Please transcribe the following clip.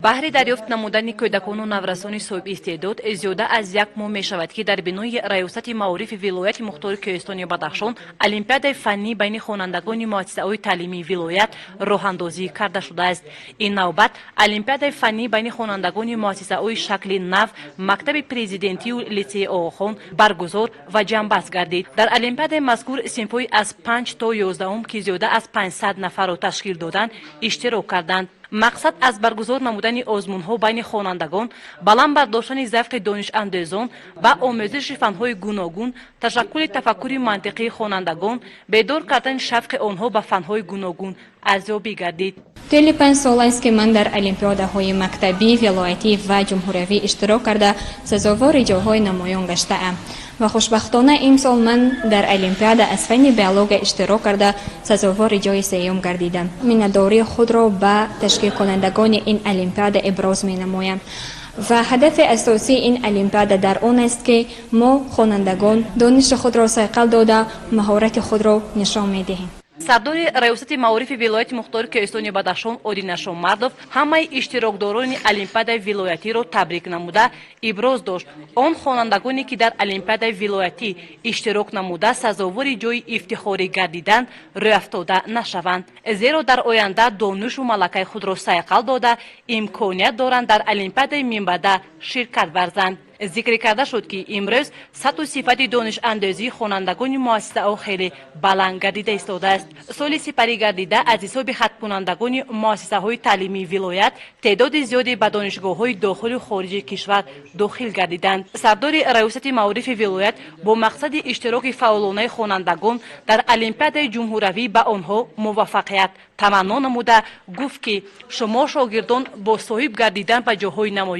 баҳри дарёфт намудани кӯдакону наврасони соҳибистеъдод зиёда аз 1 моҳ мешавад ки дар бинои раёсати маорифи вилояти мухтори кӯҳистони бадахшон олимпиадаи фаннӣ байни хонандагони муассисаҳои таълимии вилоят роҳандозӣ карда шудааст. ин навбат олимпиадаи фаннӣ байни хонандагони муассисаҳои шакли нав мактаби президентию литсеи оғохон баргузор ва ҷамъбаст гардид. дар олимпиадаи мазкур синфҳои аз 5 то 11 ки зиёда аз 500 нафарро ташкил доданд иштирок карданд. мақсад аз баргузор намудани озмунҳо байни хонандагон баланд бардоштани завқи донишандозон ба омӯзиши фанҳои гуногун, ташаккули тафаккури мантиқии хонандагон, бедор кардани шавқи онҳо ба фанҳои гуногун арзёбӣ гардид. طول 5 سال است که من در المپیادهای مکتبی، ولایتی و جمهوری اشتراک کرده سزاوار جاهای نمایان گشته‌ام و خوشبختانه این سال من در المپیاد از فن بیولوژی اشتراک کرده سزاوار جای سوم گردیدم. منتداری خود را به تشکیل کنندگان این المپیاد ابراز می‌نمایم. و هدف اساسی این المپیاد در آن است که ما خوانندگان دانش خود را صیقل داده مهارت خود را نشان می‌دهیم. сардори раёсати маорифи вилояти мухтори кӯҳистони бадахшон Одина Шоммардов ҳамаи иштирокдорони олимпиадаи вилоятиро табрик намуда иброз дошт он хонандагоне ки дар олимпиадаи вилоятӣ иштирок намуда сазовори ҷои ифтихорӣ гардиданд рӯяфтода нашаванд, зеро дар оянда доnuшу малакаи худро сайқал дода имконият доранд дар олимпиадаи минбаъда ширкат варзанд. зикр карда шуд ки имрӯз сату сифати донишандозии хонандагони муассисаҳо хеле баланд гардида истодааст. соли сипарӣ гардида аз ҳисоби хатмонандагони муассисаҳои таълимии вилоят теъдоди зиёде ба донишгоҳҳои дохилу хориҷи кишвар дохил гардиданд. сардори раёсати маорифи вилоят бо мақсади иштироки фаъолонаи хонандагон дар олимпиадаи ҷумҳуравӣ ба онҳо муваффақият таманно намуда гуфт ки шумо шогирдон бо соҳиб гардидан ба ҷоҳои намоён